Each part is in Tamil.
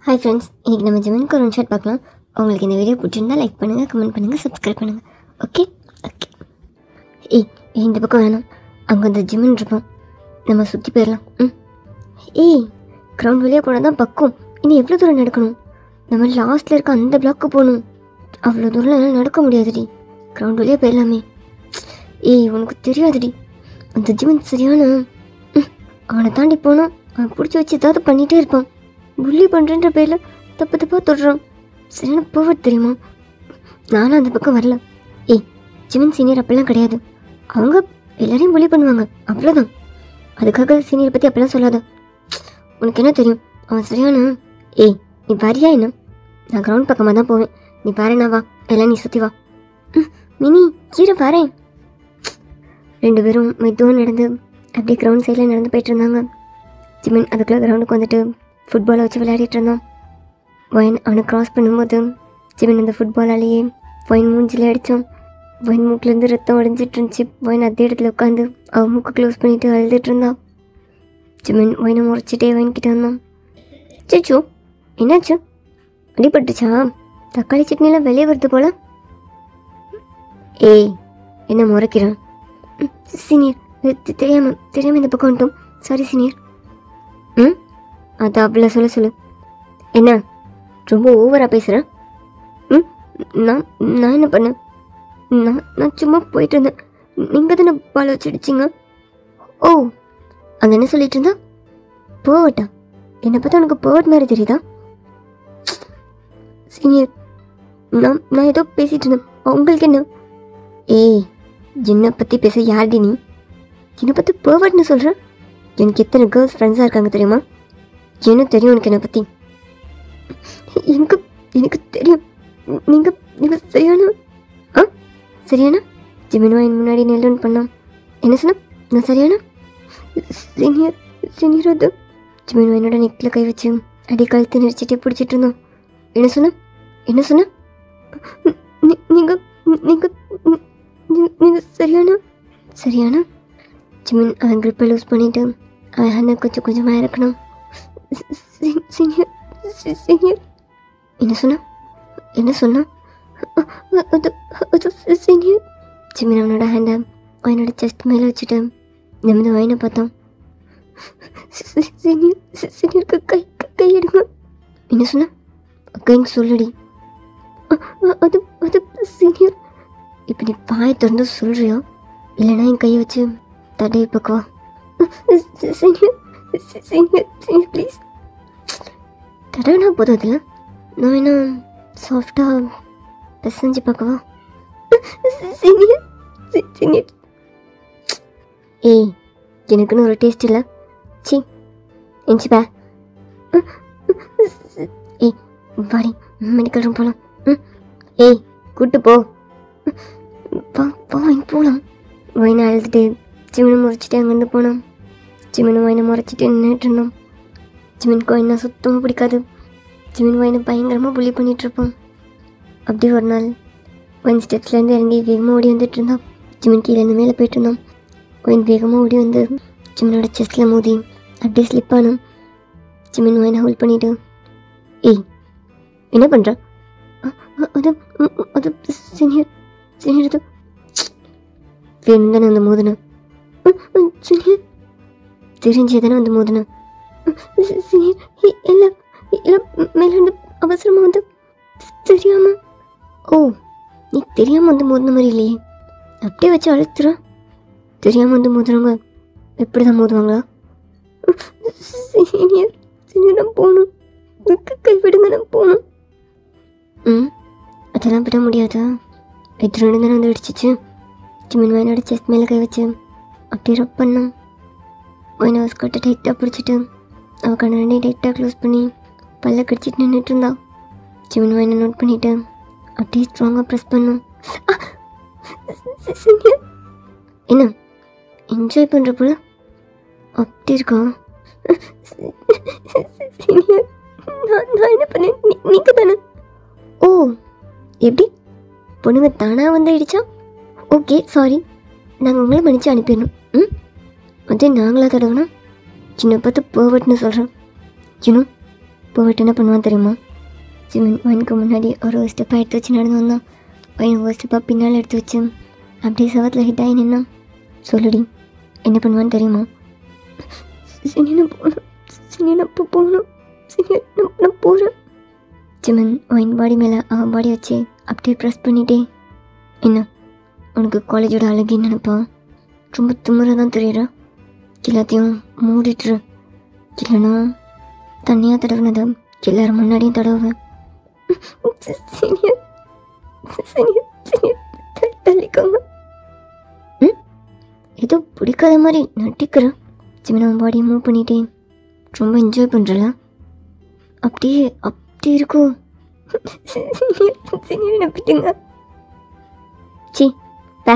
ஹாய் ஃப்ரெண்ட்ஸ், இன்றைக்கி நம்ம ஜிம்முக்கு ஒரு ஷாட் பார்க்கலாம். உங்களுக்கு இந்த வீடியோ பிடிச்சிருந்தா லைக் பண்ணுங்கள், கமெண்ட் பண்ணுங்கள், சப்ஸ்கிரைப் பண்ணுங்கள். Okay okay. இந்த பக்கம் வேணாம், அங்கே அந்த ஜிம்முன்னு இருப்போம், நம்ம சுற்றி போயிடலாம். கிரவுண்ட் வழியாக போனால் தான் பக்கம். இன்னும் எவ்வளோ தூரம் நடக்கணும்? நம்ம லாஸ்ட்டில் இருக்க அந்த பிளாக்கு போகணும். அவ்வளோ தூரம் நடக்க முடியாதுடி. கிரவுண்ட் வழியாக போயிடலாமே. உனக்கு தெரியாதுடி, அந்த ஜிம்மன் சரியான அவனை தாண்டி போனால் அவன் பிடிச்சி வச்சு ஏதாவது பண்ணிகிட்டே இருப்பான். புள்ளி பண்ணுறன்ற பேரில் தப்பு தப்பாக தொடுறான். சரியான போவட் தெரியுமா? நானும் அந்த பக்கம் வரல. ஜிமன் சீனியர் அப்பெல்லாம் கிடையாது. அவங்க எல்லாரையும் புள்ளி பண்ணுவாங்க, அவ்வளோதான். அதுக்காக சீனியரை பற்றி அப்பெல்லாம் சொல்லாத. உனக்கு என்ன தெரியும்? அவன் சரியான நீ வரியா என்ன? நான் கிரவுண்ட் பக்கமாக தான் போவேன். நீ பாருண்ணா, வா, எல்லாம் நீ சுற்றி வா. மினி கீரை பாரு. 2 பேரும் மெதுவாக நடந்து அப்படியே கிரவுண்ட் சைடில் நடந்து போயிட்டு இருந்தாங்க. ஜிமன் அதுக்குள்ளே கிரவுண்டுக்கு வந்துட்டு ஃபுட்பாலை வச்சு விளையாடிட்டு இருந்தான். ஒயின் அவனை க்ராஸ் பண்ணும்போது ஜிமன் அந்த ஃபுட்பாலாலேயே ஒயின் மூஞ்சில் அடித்தான். ஒயின் மூக்கிலேருந்து ரத்தம் உடஞ்சிட்டு இருந்துச்சு. ஒயின் அதே இடத்துல உட்காந்து அவன் மூக்கு க்ளோஸ் பண்ணிவிட்டு அழுதுட்டு இருந்தான். ஜிமன் ஒயினை முறைச்சிட்டே ஒயின்கிட்ட வந்தான். சேச்சோ, என்னாச்சு? அடிபட்டுச்சா? தக்காளி சட்னியெல்லாம் வெளியே வருது போல. என்ன முறைக்கிறான்? சீனியர், தெரியாமல் இந்த பக்கம் வந்துட்டோம். Sorry senior. அது அவ்வளோ சொல்லு. என்ன ரொம்ப ஓவராக பேசுகிறேன்? நான் என்ன பண்ணேன்? நான் சும்மா போயிட்டு இருந்தேன். நீங்கள் தானே பால் வச்சு அடிச்சிங்க. அங்கே என்ன சொல்லிட்டு இருந்தா? போவட்டா? என்னை பார்த்தா உனக்கு போவட் மாதிரி தெரியுதா? சீனியர், நான் ஏதோ பேசிகிட்டு இருந்தேன். உங்களுக்கு என்ன? என்னை பற்றி பேச யார்டி நீ? என்னை பற்றி போவட்னு சொல்கிறேன்? எனக்கு எத்தனை கேர்ள்ஸ் ஃப்ரெண்ட்ஸாக இருக்காங்க தெரியுமா? என்ன தெரியும் உனக்கு என்னை பற்றி? எனக்கு தெரியும். நீங்கள் சரியானா ஜிமின் வாயின் முன்னாடி நெல்லுன்னு பண்ணான். என்ன சொன்ன? நான் சரியானா? சீனியர் அது ஜிமின் வாயினோட நெக்கில் கை வச்சு அடி கழுத்து நெரிச்சிட்டே பிடிச்சிட்டு இருந்தோம். என்ன சொன்ன? நீங்கள் சரியானா? ஜிமின் அவன் கிரிப்பை லூஸ் பண்ணிவிட்டு அவன் ஹேண்டை கொஞ்சமாக இறக்கணும். சீனியர் என்ன சொன்னா? சீனியர். ஜிமின் அவனோட ஹேண்டை அவனோட செஸ்ட் மேலே வச்சுட்டு நிமிந்து வாயினை பார்த்தான். சீனியருக்கு கை எடுங்க. என்ன சொன்ன? கைங்க சொல்லுடி. அது சீனியர். இப்போ நீ பாயை திறந்து சொல்கிறியா, இல்லைன்னா என் கையை வச்சு தடவை பக்கவா? Senior please. தடவைனா போதும். அதில் நான் என்ன சாஃப்டாக பிசைஞ்சு பார்க்கவா? சீனியர் எனக்குன்னு ஒரு டேஸ்ட் இல்லை. சி எஞ்சிப்பா. வாடி, மெடிக்கல் ரூம் போகலாம். கூட்டு போ. போகலாம். ஒயினை அழுதுட்டு ஜிமினை முறைச்சிட்டு அங்கேருந்து போனோம். ஜிமின் ஒயினை முறைச்சிட்டு நின்றுட்டு இருந்தோம். ஜிமினுக்கு ஒயினை சுத்தமாக பிடிக்காது. ஜிமின் ஒயினை பயங்கரமாக புள்ளி பண்ணிகிட்ருப்போம். அப்படியே ஒரு நாள் ஒயின் ஸ்டெப்ஸ்லேருந்து இறங்கி வேகமாக ஓடி வந்துட்டு இருந்தான். ஜிமின் கீழேருந்து மேலே போயிட்டு இருந்தோம். ஒயின் வேகமாக ஓடி வந்து ஜிமினோட செஸ்ட்டில் மோதி அப்படியே ஸ்லிப் ஆனோம். ஜிமின் ஒயினை ஹோல்ட் பண்ணிவிட்டு என்ன பண்ணுற? அது சீனியர் அது வேணும் தானே அந்த மோதின? சீனியர் தெரிஞ்சே தானே வந்து மோதின? சீனியர் எல்லாம் மேலேருந்து அவசரமாக வந்து தெரியாமல். நீ தெரியாமல் வந்து மோதின மாதிரி இல்லையே. அப்படியே வச்சு அழுத்துற. தெரியாமல் வந்து மோதுறவங்க எப்படி தான் மோதுவாங்களா? சீனியர் நான் போகணும். கைவிடுங்க, நான் போகணும். அதெல்லாம் விட முடியாதா? எத்தனை தானே வந்து அடிச்சிச்சு. ஜிமின் வாயினோட செஸ்ட் மேலே கை வச்சு அப்படியே ரப் பண்ணான். ஒயினை ஸ்கர்ட்டை டைட்டாக பிடிச்சிட்டு அவள் கண்ணாடி டைட்டாக க்ளோஸ் பண்ணி பல்ல கடிச்சிட்டு நின்றுட்டு இருந்தா. ஜிமின் வாயினை நோட் பண்ணிவிட்டு அப்படியே ஸ்ட்ராங்காக ப்ரெஸ் பண்ணான். என்ன என்ஜாய் பண்ணுற போல அப்படி இருக்கா? நான் என்ன பண்ணேன்? நீங்கள் தானே? எப்படி பொண்ணுங்க தானாக வந்து ஆயிடுச்சா? ஓகே சாரி, நாங்கள் உங்களை மன்னிச்சு அனுப்பிடணும். அதே நாங்களாக தடவைனா என்னை பார்த்து பர்வர்ட்னு சொல்கிறேன். போயிட்டு என்ன பண்ணுவான் தெரியுமா? ஜிமின் ஒயினுக்கு முன்னாடி ஒரு ஸ்டெப்பாக எடுத்து வச்சு நடந்து வந்தான். ஒயின் ஒரு ஸ்டெப்பாக பின்னால் எடுத்து வச்சு அப்படியே சவத்தில் ஹிட் ஆகி நின்னான். சொல்லுடி, என்ன பண்ணுவான்னு தெரியுமா? சீனியர் போகணும், சீனியர் போகணும், சீனியர் நான் போகிறேன். ஜிமின் ஒயின் பாடி மேலே அவன் பாடி வச்சு அப்படியே ப்ரெஸ் பண்ணிட்டே, என்ன உனக்கு காலேஜோட அழகின்னு நினைப்பா? ரொம்ப திமுறை தான் தெரியுற. எல்லாத்தையும் மூடிட்டுரு, இல்லைன்னா தண்ணியாக தடவுனதை எல்லாரும் முன்னாடியும் தடவுவேன். சீனியர் சீனியர் சீனியர் தள்ளிக்கோங்க. ஏதோ பிடிக்காத மாதிரி நட்டிக்கிறேன். ஜிமின் அவன் பாடியை மூவ் பண்ணிட்டேன். ரொம்ப என்ஜாய் பண்ணுறல? அப்படியே அப்படி இருக்கும். சீனியர் நம்பிட்டுங்க. சி பே.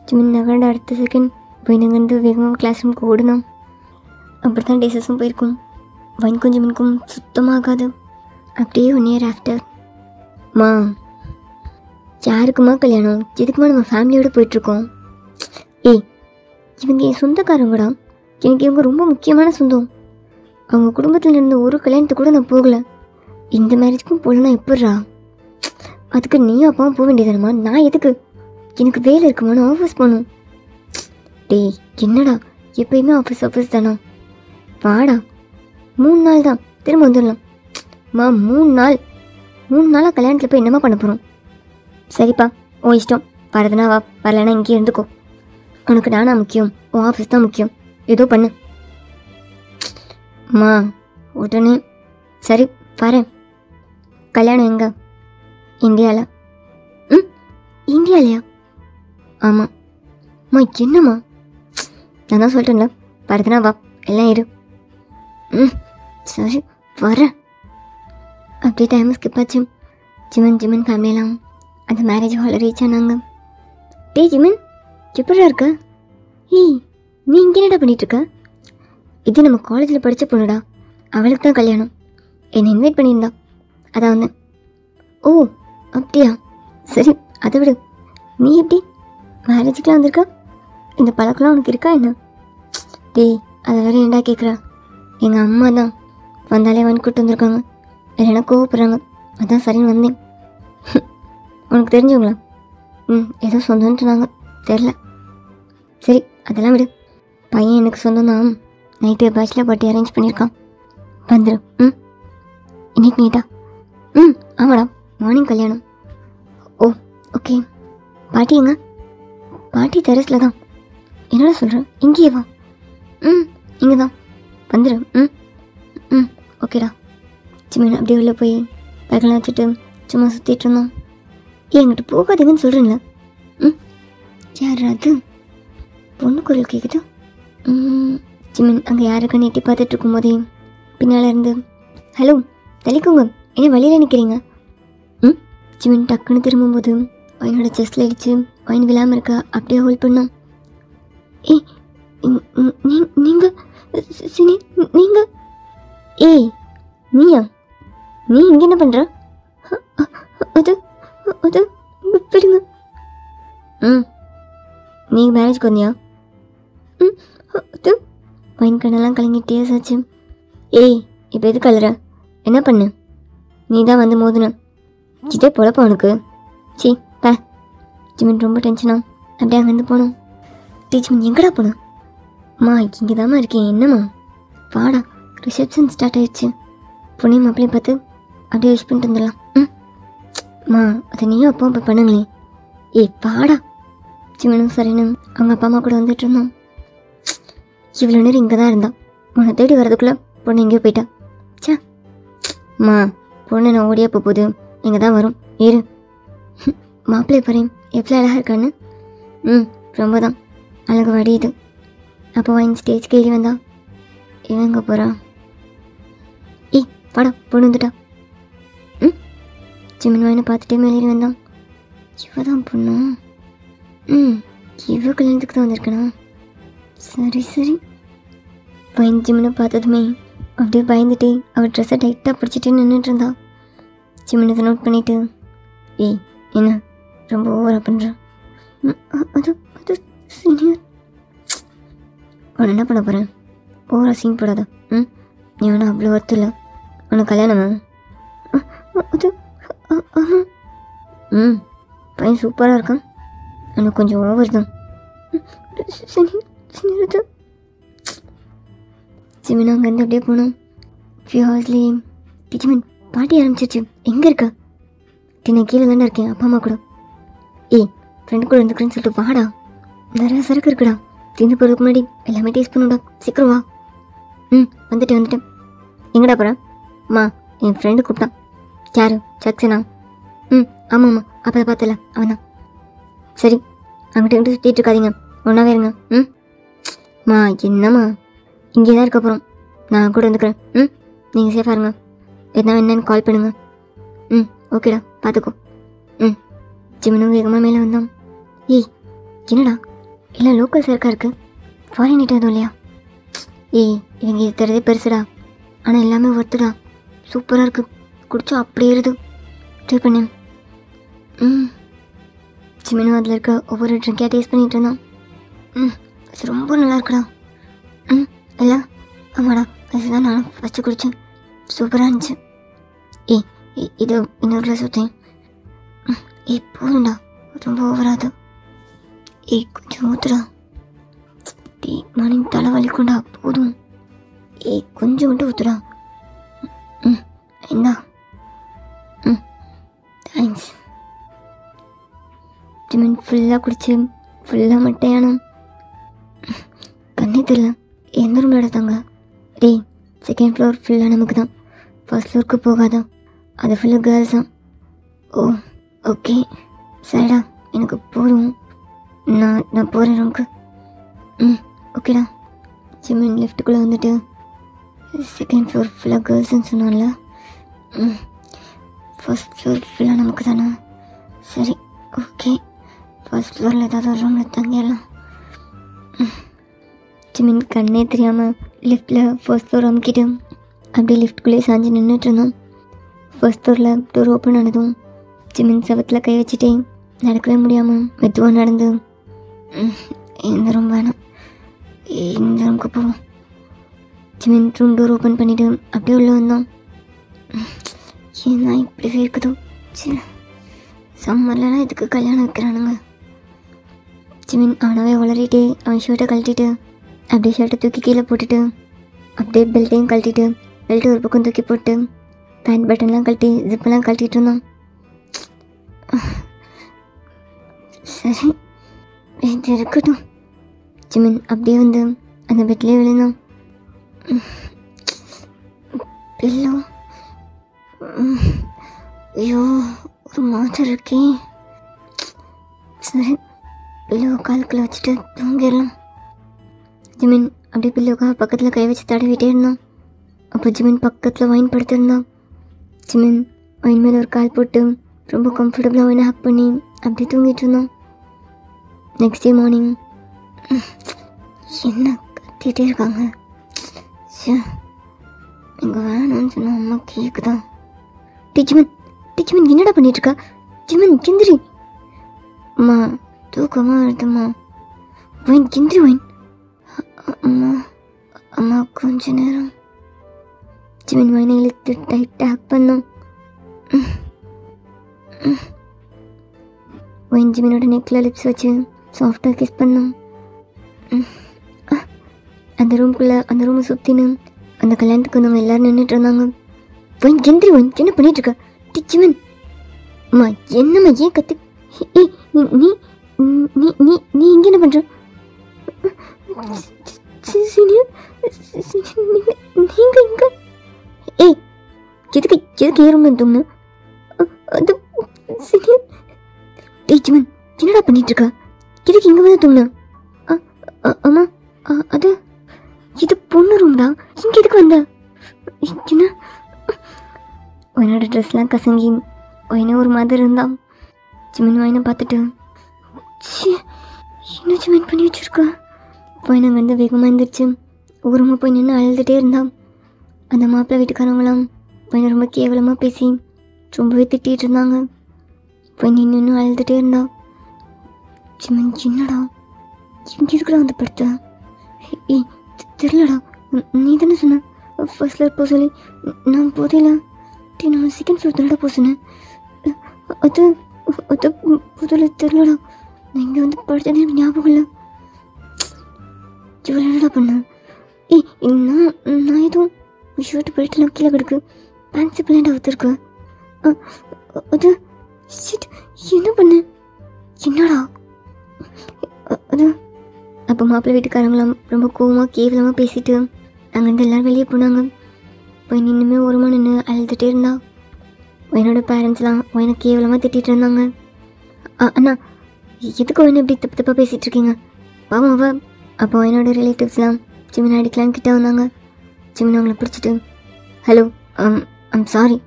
ஜிமின் நகர்ந்த அடுத்த செகண்ட் போய் நகர்ந்து வேகமாக கிளாஸ் ரூமுக்கு ஓடணும். அப்படி தான் டேஸஸும் போயிருக்கும். வைனுக்கும் ஜிமினுக்கும் சுத்தமாகாது. அப்படியே 1 year ஆஃப்டர். மா, யாருக்குமா கல்யாணம்? எதுக்குமா நம்ம ஃபேமிலியோடு போயிட்டுருக்கோம்? ஏய், இவங்க என் சொந்தக்காரங்கடா. எனக்கு இவங்க ரொம்ப முக்கியமான சொந்தம். அவங்க குடும்பத்தில் இருந்த ஒரு கல்யாணத்துக்கு கூட நான் போகலை. இந்த மேரேஜுக்கும் போகலன்னா எப்பட்றா? அதுக்கு நீயும் அப்பாவும் போக வேண்டியதானம்மா. நான் எதுக்கு? எனக்கு வேலை இருக்குமா, நான் ஆஃபீஸ் போகணும். டேய் என்னடா எப்பயுமே ஆஃபீஸ் தானா? வாடா, 3 நாள் தான், திரும்ப வந்துடலாம். மா 3 நாளாக கல்யாணத்தில் போய் என்னம்மா பண்ண போகிறோம்? சரிப்பா, உன் இஷ்டம். வரதுனா வா, வரலன்னா இங்கே இருந்துக்கோ. உனக்கு நானா முக்கியம்? உன் ஆஃபீஸ் தான் முக்கியம். ஏதோ பண்ணு. மா உடனே சரி வரேன். கல்யாணம் எங்க? இந்தியாவில். இந்தியாலையா? ஆமாம். மா என்னம்மா? நான் தான் சொல்கிறேன்ல, வரதுனா வா, எல்லாம் இரு. சரி வரேன். அப்படியே டைம் ஸ்கிப் ஆச்சு. ஜிமின் ஃபேமிலியெலாம் அந்த மேரேஜ் ஹாலில் ரீச் ஆனாங்க. டேய் ஜிமின், எப்படா இருக்க? ஏய், நீ இங்கே என்னடா பண்ணிகிட்ருக்க? இது நம்ம காலேஜில் படித்த பொண்ணுடா. அவளுக்கு தான் கல்யாணம். என்னை இன்வைட் பண்ணியிருந்தா, அதான் வந்தேன். ஓ அப்படியா? சரி அதை விடு. நீ எப்படி மேரேஜுக்கெலாம் வந்திருக்கா? இந்த பழக்கம்லாம் உனக்கு இருக்கா என்ன? டேய் அதை வேறு ஏன்டா கேட்குறா? எங்கள் அம்மா தான் வந்தாலே வந்து கூப்பிட்டு வந்திருக்காங்க. இல்லைன்னா கோவப்படுறாங்க, அதான் சரின்னு வந்தேன். உனக்கு தெரிஞ்சவங்களா? ஏதோ சொந்தம்னு சொன்னாங்க, தெரில. சரி அதெல்லாம் விடு. பையன் எனக்கு சொந்தம் தான். நைட்டு பேச்சுலர் பார்ட்டி அரேஞ்ச் பண்ணியிருக்கான், வந்துடும். இன்னைக்கு நீட்டா? ஆமாடா, மார்னிங் கல்யாணம். ஓ ஓகே. பாட்டி எங்க? பாட்டி டெரஸில் தான். என்னடா சொல்கிறேன், இங்கேயே வா. இங்கே தான், வந்துடும். ஓகேடா. ஜிமின் அப்படியே உள்ளே போய் பேக்கெல்லாம் வச்சுட்டு சும்மா சுற்றிட்டு இருந்தோம். என்கிட்ட போகாதீங்கன்னு சொல்கிறேன்ல. யார் அது? பொண்ணு குரல் கேட்குது. ஜிமின் அங்கே யாருக்கான்னு எட்டி பார்த்துட்டு இருக்கும்போதே பின்னால் இருந்து, ஹலோ தள்ளிக்கோங்க, என்ன வழியில் நிற்கிறீங்க? ஜிமின் டக்குன்னு திரும்பும்போது அவனோட செஸ்டில் அடித்து அவன் விழாமல் இருக்கா அப்படியே ஹோல்ட் பண்ணான். ஏய் நீங்கள் சினி, நீங்கள்? ஏய் நீயா? நீ இங்கே என்ன பண்ணுற? அது அது விடுங்க. நீங்கள் மேரேஜ்க்கு வந்தியா? அது வைன் கண்ணெல்லாம் கலங்கிட்டே சாச்சு. ஏய் இப்போ எது கலற? என்ன பண்ணு? நீ தான் வந்து மோதுன. இதே பொழப்பா உனக்கு? சி பே. ஜிமின் ரொம்ப டென்ஷனா அப்படியே அங்கேருந்து போனோம். ஜிமின் எங்கடா போனோம்? அம்மா இங்கே தாம்மா இருக்கேன், என்னம்மா? வாடா, ரிசப்ஷன் ஸ்டார்ட் ஆயிடுச்சு. பொண்ணையும் மாப்பிளையும் பார்த்து அப்படியே விஷ் பண்ணிட்டு வந்துடலாம். அம்மா அதை நீயும் அப்பாவும் போய் பண்ணுங்களே. ஏய் வாடா. ஜிமினும் சரின்னு அவங்க அப்பா அம்மா கூட வந்துட்டு இருந்தோம். இவ்வளோ நேரம் இங்கே தான் இருந்தான். உன்னை தேடி வரதுக்குள்ளே பொண்ணு எங்கேயோ போயிட்டா. சே அம்மா, பொண்ணு நான் ஓடியா போகுது, இங்கே தான் வரும், ஏறு. மாப்பிள்ளை பாருங்க எவ்வளோ அழகாக இருக்கான்னு. ரொம்ப தான் அழகு வடியுது. அப்போ வாங்கி ஸ்டேஜ் கேள்வி வந்தா. இவன் எங்கே போகிறா? ஏய் வாடா, பொண்ணு வந்துட்டா. ஜிமின் வாயினை பார்த்துட்டே மேலேறி வந்தான். இவ தான் பொண்ணா? இவ கல்யாணத்துக்கு தான் வந்திருக்கனா? சரி சரி. வைன் ஜிமினை பார்த்ததுமே அப்படியே பயந்துட்டு அவள் ட்ரெஸ்ஸை டைட்டாக பிடிச்சிட்டு நின்றுட்டு இருந்தா. ஜிமின் இதை நோட் பண்ணிவிட்டு, ஏய் என்ன ரொம்ப ஓவராக பண்ணுற? அது அது சீனியர். அவன் என்ன பண்ண போகிறேன்? ஓவராக சீன் போடாத. நீ ஒன்றும் அவ்வளோ ஒர்த்து இல்லை. உனக்கு கல்யாணமா? அது ஆமாம். பையன் சூப்பராக இருக்கான். எனக்கு கொஞ்சம் ஓவர் தான். ஜிமின் அங்கேருந்து அப்படியே போனோம். ஃபியூ ஹவர்ஸ்லேயே ஜிமின் பாட்டி ஆரம்பிச்சிருச்சு. எங்கே இருக்கா? நான் கீழே தானே இருக்கேன், அப்பா அம்மா கூட. ஏய், ஃப்ரெண்டு கூட இருந்துக்கிறேன்னு சொல்லிட்டு வாடா. நிறையா சரக்கு இருக்குடா. தீர்ந்து போகிறதுக்கு முன்னாடி எல்லாமே டேஸ்ட் பண்ணுடா. சீக்கிரம் வா. வந்துட்டேன். எங்கடா போகிறேன்? அம்மா, என் ஃப்ரெண்டு கூப்பிட்டான். யாரு? சக்சனா? ஆமாம்மா, அப்போ பார்த்தல அவன் தான். சரி, அங்கிட்ட இங்கிட்ட சுற்றிட்டு இருக்காதீங்க, ஒன்றாவே இருங்க. மா என்னம்மா, இங்கே தான் இருக்க போகிறோம். நான் கூட இருந்துக்கிறேன். நீங்கள் சேஃபாக இருங்க. எதனா என்னன்னு கால் பண்ணுங்க. ஓகேடா, பார்த்துக்கோ. ஜிமினும் வேகமாக மேலே வந்தான். ஏய், என்னடா எல்லாம் லோக்கல் சரக்காக இருக்குது, ஃபாரின் ஐட்டம் எதுவும் இல்லையா? ஏய், இவங்க இது தரதே பெருசுடா, ஆனால் எல்லாமே ஒர்த்துடா. சூப்பராக இருக்குது, குடிச்சா அப்படியே இருது. ட்ரை பண்ணேன். ஜிமினும் அதில் இருக்க ஒவ்வொரு ட்ரிங்காக டேஸ்ட் பண்ணிகிட்டு இருந்தான். இது ரொம்ப நல்லா இருக்குடா. இல்லை ஆமாடா, அதுதான் நானும் ஃபஸ்ட்டு குடித்தேன். சூப்பராக இருந்துச்சு. ஏய், இது இன்னொரு கிளாஸ் ஊற்றேன். ஏய் போதும்டா, ரொம்ப ஓவராது. ஏய் கொஞ்சம் ஊற்றுடா. ஏய் மார்னிங் தலை வலிக்கும்டா, போதும். ஏய் கொஞ்சம் மட்டும் ஊற்றுடா. இந்தா. தேங்க்ஸ். ஜிமின் ஃபுல்லாக குடிச்சு ஃபுல்லாக மட்டையானோம். கண்ணே தெரியல எந்த ரூம் எடுத்தாங்க. டேய், செகண்ட் ஃப்ளோர் ஃபுல்லாக நமக்கு தான், ஃபர்ஸ்ட் ஃப்ளோருக்கு போகாதான், அது ஃபுல்லாக கேர்ள்ஸ் தான். ஓ ஓகே, சரிடா, எனக்கு போதும். நான் போகிறேன் ரூமுக்கு. ஓகேடா. ஜிமின் லிஃப்ட்டுக்குள்ளே வந்துட்டு செகண்ட் ஃப்ளோர் ஃபுல்லாக கேர்ள்ஸ்ன்னு சொன்னான்ல, ஃபர்ஸ்ட் ஃப்ளோர் ஃபுல்லாக நமக்கு தானே. சரி ஓகே, ஃபர்ஸ்ட் ஃப்ளோரில் ஏதாவது ஒரு ரூமில் தங்கிடலாம். ஜிமின் கண்ணே தெரியாமல் லிஃப்ட்டில் ஃபர்ஸ்ட் ஃப்ளோர் அமுக்கிட்டு அப்படியே லிஃப்ட்டுக்குள்ளே சாஞ்சு நின்றுட்டு இருந்தோம். ஃபர்ஸ்ட் ஃப்ளோரில் டோர் ஓப்பன் ஆனதும் ஜிமின் செவத்தில் கை வச்சுட்டே நடக்கவே முடியாமல் மெதுவாக நடந்து இந்த ரூம் வேணாம், இந்த ரூமுக்கு போவோம். ஜிமின் ரூம் டோர் ஓப்பன் பண்ணிவிட்டு அப்படியே உள்ளே வந்தோம். ஏன்னா இப்படி இருக்குதோ, சரி சம்மர்லாம் இதுக்கு கல்யாணம் வைக்கிறானுங்க. ஜிமின் அவனாவே உளறிட்டு அவன் ஷர்ட்டை கழட்டிட்டு அப்படியே ஷர்ட்டை தூக்கி கீழே போட்டுட்டு அப்படியே பெல்ட்டையும் கழட்டிட்டு பெல்ட்டு ஒரு பக்கம் தூக்கி போட்டு பேண்ட் பட்டன்லாம் கழட்டி ஜிப்பெல்லாம் கழட்டிட்டு இருந்தான். சரி இது இருக்கட்டும். ஜிமின் அப்படியே வந்து அந்த பெட்லேயே விழுந்தான். பில்லோ ஐயோ ஒரு மாதிரி இருக்கே. சரி பில்லோ காலுக்குள்ள வச்சுட்டு தூங்கிடலாம். ஜிமின் அப்படியே பில்லோக்காக பக்கத்தில் கை வச்சு தடவிட்டே இருந்தான். அப்போ ஜிமின் பக்கத்தில் வைன் படுத்திருந்தான். ஜிமின் வைன் மேலே ஒரு கால் போட்டு ரொம்ப கம்ஃபர்டபுளாக வைனை ஹக் பண்ணி அப்படியே தூங்கிட்டு இருந்தான். நெக்ஸ்ட் டே மார்னிங் என்ன கத்திகிட்டே இருக்காங்க. இங்கே வேணான்னு சொன்னால் அம்மா கேட்குதான். ஜிமின் என்னடா பண்ணிகிட்ருக்கா? ஜிமின் கிந்திரி. அம்மா தூக்கமாக வருதும்மா. Wine கிந்திரி wine. அம்மா கொஞ்ச நேரம். ஜிமின் வைனை இழுத்து டைட்டாக ஹக் பண்ணோம். வைன் ஜிமினோட நெக்கில் லிப்ஸ் வச்சு சாஃப்டாக கிஸ் பண்ணோம். அந்த ரூமை சுற்றினு அந்த கல்யாணத்துக்கு வந்தவங்க எல்லோரும் நின்றுட்டு இருந்தாங்க. வைன் கிந்திரி வைன் என்ன பண்ணிகிட்ருக்கா? ஜிமின் அம்மா என்னம்மா ஏன் கத்து? ஏய் நீ நீ நீ நீ இங்கே என்ன பண்ணுற? நீங்கள் இங்கே ஏய் எதுக்கு ஏறும்னு தோணு? அது சீனியர். டேய் ஜிமின் என்னடா பண்ணிகிட்ருக்கா? எதுக்கு இங்கே வந்து தோணு? அம்மா அது இது பொண்ணு ரூம்டா, இங்கே எதுக்கு வந்த? என்ன உன்னோட ட்ரெஸ்லாம் கசங்கி ஒயினே ஒரு மாதிரி இருந்தான். ஜிமின் ஒயினை பார்த்துட்டு என்ன ஜிமின் பண்ணி வச்சுருக்கா? ஒயின் அங்கே வந்து வேகமாக இருந்துருச்சு. ஓரமாக போய் நின்று அழுதுகிட்டே இருந்தான். அந்த மாப்பிள்ளை வீட்டுக்காரவங்களாம் ஒயினை ரொம்ப கேவலமாக பேசி ரொம்பவே திட்டிகிட்டு இருந்தாங்க. ஒயின் நின்று அழுதுகிட்டே இருந்தான். ஜிமின் என்னடா இங்கே இருக்கிற வந்து படுத்த? ஏய் தெரியலடா, நீ தானே சொன்ன ஃபர்ஸ்ட் ஃப்ளோர் போக சொல்லி நான் போதையில நான் செகண்ட் ஃப்ளோர் தானடா போக சொன்னேன். அது அது புதுல தெரியலடா. நான் இங்கே வந்து படித்ததே எனக்கு ஞாபகம் இல்லை. இவ்வளோ என்னடா பண்ணேன்? நான் எதுவும் ஷர்ட் பெல்ட்லாம் கீழே கிடக்கு, பேண்ட் பிளாண்டா ஒத்துருக்கு. அது என்ன பண்ணேன்? என்னடா அது? அப்போ மாப்பிள்ளை வீட்டுக்காரங்களாம் ரொம்ப கோவமாக கேவலமாக பேசிட்டு அங்கேருந்து எல்லோரும் வெளியே போனாங்க. போய் நின்றுமே ஓரமாக நின்று அழுதுகிட்டே இருந்தா. என்னோட பேரண்ட்ஸ்லாம் என்னை கேவலமாக திட்டிகிட்டு இருந்தாங்க. அண்ணா எதுக்கும் என்ன இப்படி தப்பு தப்பாக பேசிகிட்டு இருக்கீங்க பாவம் அவ. அப்போ என்னோட ரிலேட்டிவ்ஸ்லாம் ஜிமின் அடிக்கலான்னு கிட்டே வந்தாங்க. ஜிமின் அவங்கள பிடிச்சிட்டு ஹலோ ஐம் சாரி,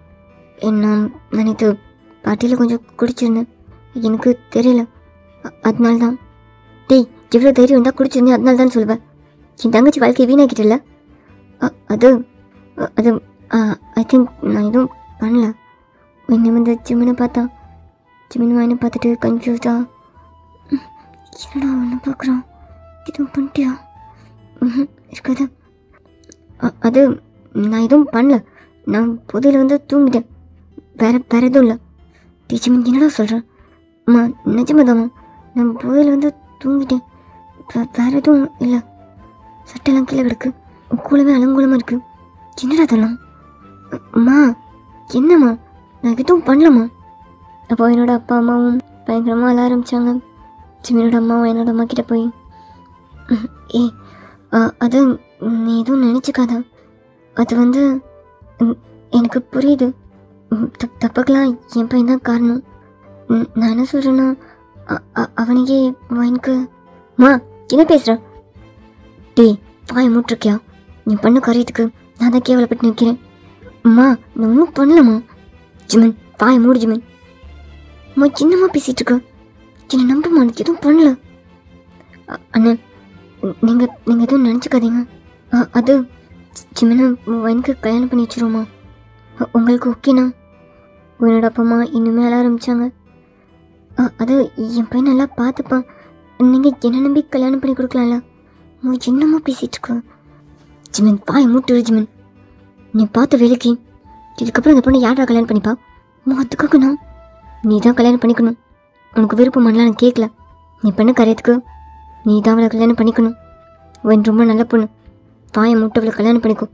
நான் நினைத்து பார்ட்டியில் கொஞ்சம் குடிச்சிருந்தேன், எனக்கு தெரியல, அதனால தான். டேய் எவ்வளோ தைரியம் இருந்தால் குடிச்சிருந்தேன் அதனால தான் சொல்லுவேன். என் தங்கச்சி வாழ்க்கையை வீணாக்கிட்டல. அது அது ஐ திங்க் நான் எதுவும் பண்ணல. என்னை வந்து ஜிமினை பார்த்தா ஜிமின் என்னை பார்த்துட்டு கன்ஃபியூஸ்டா என்னடா ஒன்று பார்க்குறான், எதுவும் பண்ணிட்டியா? இருக்காது. அது நான் எதுவும் பண்ணல, நான் புதையில் வந்து தூங்கிட்டேன், வேற எதுவும் இல்லை. டீச்சர் என்னடா சொல்கிறேன்? அம்மா நிஜமாதாம்மா, நான் புதையில் வந்து தூங்கிட்டேன், வேற எதுவும் இல்லை. சட்டையெல்லாம் கீழே கிடக்கு, கூலமே அலங்கூலமாக இருக்குது. என்னடா அதெல்லாம்? அம்மா என்னம்மா, நான் எதுவும் பண்ணலம்மா. அப்போ என்னோட அப்பா அம்மாவும் பயங்கரமாக அழ ஆரம்பித்தாங்க. ஜிமினோட அம்மாவும் என்னோட அம்மா கிட்டே போய் அது நீ எதுவும் நினச்சிக்காத, அது வந்து எனக்கு புரியுது, தப்புக்கெல்லாம் என் பையன் தான் காரணம். நான் என்ன சொல்கிறேன்னா அவனுக்கே எனக்கு மா என்ன பேசுகிற? டேய் வாய மூட்டிருக்கியா? நீ பண்ண காரியத்துக்கு நான் தான் கேவலப்பட்டு நிற்கிறேன். அம்மா நான் ஒன்றும் பண்ணலம்மா. ஜிமன் வாய மூடு ஜிமன். அம்மா என்னம்மா பேசிகிட்டு இருக்க? என்னை நம்புமா, எனக்கு எதுவும் பண்ணல. அண்ணன் நீங்கள் எதுவும் நினச்சிக்காதீங்க. அது ஜிமனை எனக்கு கல்யாணம் பண்ணி வச்சுருவோம்மா, உங்களுக்கு ஓகேண்ணா? உன்னோட அப்பா அம்மா இன்னுமே அழ ஆரம்பித்தாங்க. அது என் பையன் நல்லா பார்த்துப்பான், நீங்கள் என்ன நம்பி கல்யாணம் பண்ணி கொடுக்கலாம்ல. என்னம்மா பேசிகிட்டு இருக்க? ஜிமன் வாய மூட்டு ஜிமன். நீ பார்த்த வேலைக்கு இதுக்கப்புறம் இந்த பொண்ணை யாரா கல்யாணம் பண்ணிப்பா? அதுக்காக நான் நீ தான் கல்யாணம் பண்ணிக்கணும். உனக்கு விருப்பமானலாம் நான் கேட்கல. நீ பண்ண காரியத்துக்கு நீ தான் அவளை கல்யாணம் பண்ணிக்கணும். அவன் ரொம்ப நல்ல பொண்ணு, வாயை மூட்டை அவளை கல்யாணம் பண்ணிக்கோ.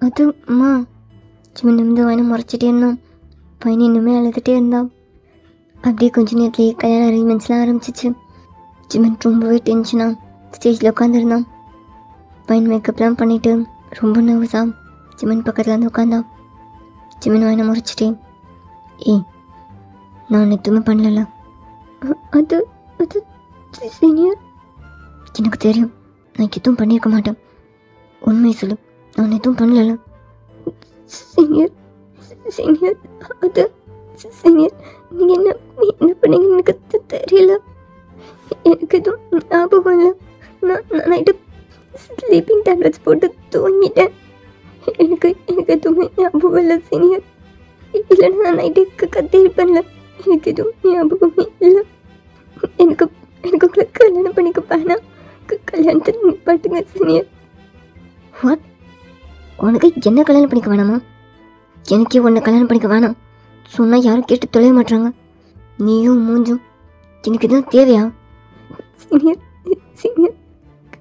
அது அம்மா. ஜிமன் வந்து அவனை முறைச்சிட்டே இருந்தான். பையன் இன்னுமே அழுதுகிட்டே இருந்தான். அப்படியே கொஞ்சம் நேரத்துலேயே கல்யாண அரேஞ்ச்மெண்ட்ஸ்லாம் ஆரம்பிச்சிச்சு. ஜிமன் ரொம்பவே டென்ஷனாக ஸ்டேஜில் உட்காந்துருந்தான். பையன் மேக்கப்லாம் பண்ணிவிட்டு ரொம்ப நர்வஸாக ஜிமன் பக்கத்தில் வந்து உட்காந்தான். ஜிமன் அவனை முறைச்சிட்டேன். நான் எதுவுமே பண்ணல. அது அது சீனியர், எனக்கு தெரியும் நான் எதுவும் பண்ணியிருக்க மாட்டேன். உண்மையை சொல்லு, நான் எதுவும் பண்ணல. சீனியர் சீனியர் அது சீனியர் நீங்கள் என்ன பண்ணீங்கன்னு எனக்கு தெரியல. எனக்கு எதுவும் ஞாபகம் இல்லை. நான் நைட்டு ஸ்லீப்பிங் டேப்லெட்ஸ் போட்டு தூங்கிட்டேன். எனக்கு எதுவுமே ஞாபகம் இல்லை சீனியர். இல்லைன்னா நான் நைட்டுக்கு கத்திருப்பேன்ல, எனக்கு எதுவும் ஞாபகமே இல்லை. எனக்கு உங்களை கல்யாணம் பண்ணிக்க வேணாம், கல்யாணத்தை நிப்பாட்டுங்க சீனியர். வாட்? உனக்கு என்ன கல்யாணம் பண்ணிக்க வேணாமா? எனக்கே உன்னை கல்யாணம் பண்ணிக்க வேணாம் சொன்னால் யாரும் கேட்டு தொலைய மாட்டாங்க. நீயும் மூஞ்சும் எனக்கு இதுதான் தேவையா? சீனியர் சீனியர்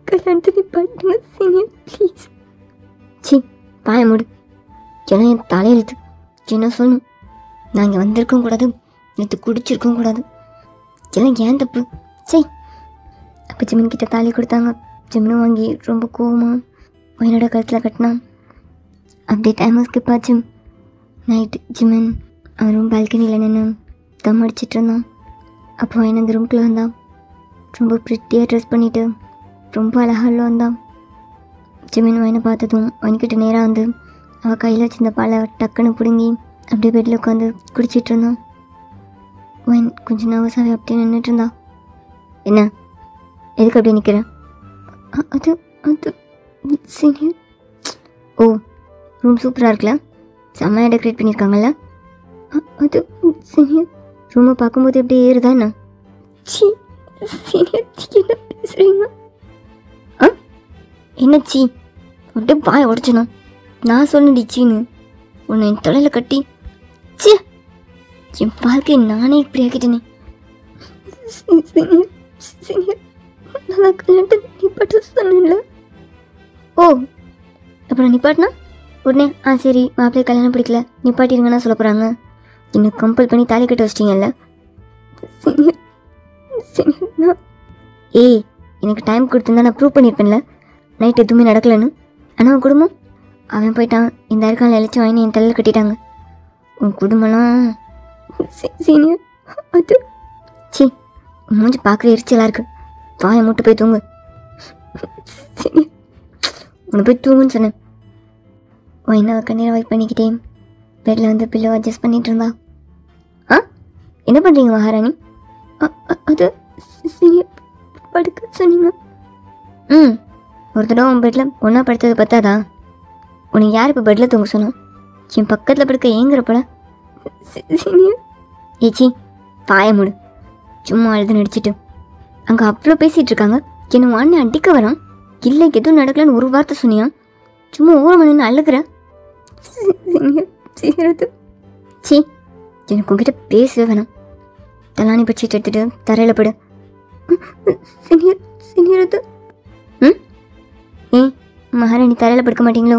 கல்யாணத்தை நிப்பாட்டுங்க சீனியர் ப்ளீஸ். சி பாய மூடு. ஏன்னா என் தலையெழுத்து என்ன சொல்லணும். நான் இங்கே வந்திருக்கவும் கூடாது, நேற்று குடிச்சிருக்கவும் கூடாது. எல்லாம் ஏன் தப்பு? சரி. அப்போ ஜிமின் கிட்ட தாலி கொடுத்தாங்க. ஜிமினும் வாங்கி ரொம்ப கோவமாக என்னோட கழுத்தில் கட்டினான். அப்படியே டைம் ஸ்கிப் ஆச்சு. நைட்டு ஜிமின் அவரும் பால்கனியில் நின்று தம் அடிச்சிட்டு இருந்தான். அப்போ என்ன அந்த ரூம்குள்ளே வந்தான். ரொம்ப ப்ரிட்டியாக ட்ரெஸ் பண்ணிவிட்டு ரொம்ப அழகாக வந்தான். ஜிமின் அவனை பார்த்ததும் அவன்கிட்ட நேராக வந்து அவள் கையில் வச்சிருந்த பாலை டக்குன்னு பிடுங்கி அப்படியே பெட்டில் உட்காந்து குடிச்சிட்டு இருந்தான். அவன் கொஞ்சம் நர்வஸாகவே அப்படியே நின்றுட்டு இருந்தான். என்ன எதுக்கு அப்படியே நிற்கிறேன்? அது அது சீனியர். ஓ ரூம் சூப்பராக இருக்குல்ல, செம்மையாக டெக்கரேட் பண்ணியிருக்காங்கல்ல. அது சீனியர் ரூமை பார்க்கும்போது எப்படி ஏறுதா என்ன? சி சீனியர் என்ன பேசுகிறீங்க? என்ன சி அப்படியே வாயை உடச்சினா நான் சொன்னடி சீனு உன்னை என் தலையில் கட்டி சே என் வாழ்க்கையை நானே இப்படி ஆக்கிட்டேனே. நான் கல்யாணத்தை நிப்பாட்ட சொன்னேன்ல. ஓ அப்புறம் நிப்பாட்டினா உடனே சரி மாப்பிள்ளை கல்யாணம் பிடிக்கல நிப்பாட்டிருங்கன்னா சொல்ல போகிறாங்க. இன்னும் கம்பல் பண்ணி தாலி கட்ட வச்சிட்டிங்கல்ல. ஏய் எனக்கு டைம் கொடுத்துருந்தா நான் ப்ரூவ் பண்ணியிருப்பேன்ல நைட் எதுவுமே நடக்கலைன்னு. ஆனால் உன் குடும்பம் அவன் போயிட்டான் இந்த இருக்கான இழைச்சி வாங்கி என் தலையில் கட்டிட்டாங்க. உன் குடும்பம்லாம் சீனியர் அது சி மூஞ்சி பார்க்குற எரிச்சலாக இருக்கு. வாயை மூட்டு போய் தூங்கு. சரி உன்னை போய் தூங்குன்னு சொன்னேன். என்ன கண்ணீரை வைப் பண்ணிக்கிட்டே பெட்டில் வந்து பில்லோ அட்ஜஸ்ட் பண்ணிகிட்டு இருந்தா. என்ன பண்ணுறீங்க மகாராணி? அது படுக்க சொன்னீங்க. ஒரு தடவை உன் பெட்டில் ஒன்றா படுத்தது பத்தாதா? உனக்கு யார் இப்போ பெட்டில் தூங்க சொன்னா? என் பக்கத்தில் படுக்க ஏங்குறப்பட ஏச்சி பாய மூடு. சும்மா அழுது நடிச்சிட்டு அங்கே அவ்வளோ பேசிகிட்டு இருக்காங்க. என்ன அண்ணன் அடிக்க வரான். இல்லை எதுவும் நடக்கலன்னு ஒரு வார்த்தை சொன்னியா? சும்மா ஓரம் நின்று அழுகிற. சி எனக்கு உங்ககிட்ட பேசவே வேணாம். தலானி பட்சிட்டு எடுத்துட்டு தரையில் படு. மகாராணி தரையில் படுக்க மாட்டீங்களோ?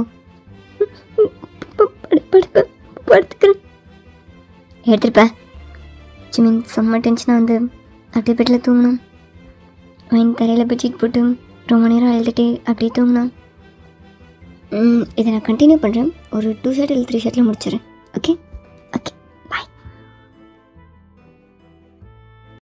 படுத்துக்கிறேன் எடுத்துருப்ப. ஜிமின் செம்ம டென்ஷனாக வந்து அப்படியே பெட்டில் தூங்கினோம். அவன் தரையில் பெட்ஷீட் போட்டு ரொம்ப நேரம் அழுதுட்டு அப்படியே தூங்கினான். இதை நான் கண்டினியூ பண்ணுறேன். ஒரு 2 ஷாட் இல்லை 3 ஷாட்டில் முடிச்சிடறேன். ஓகே.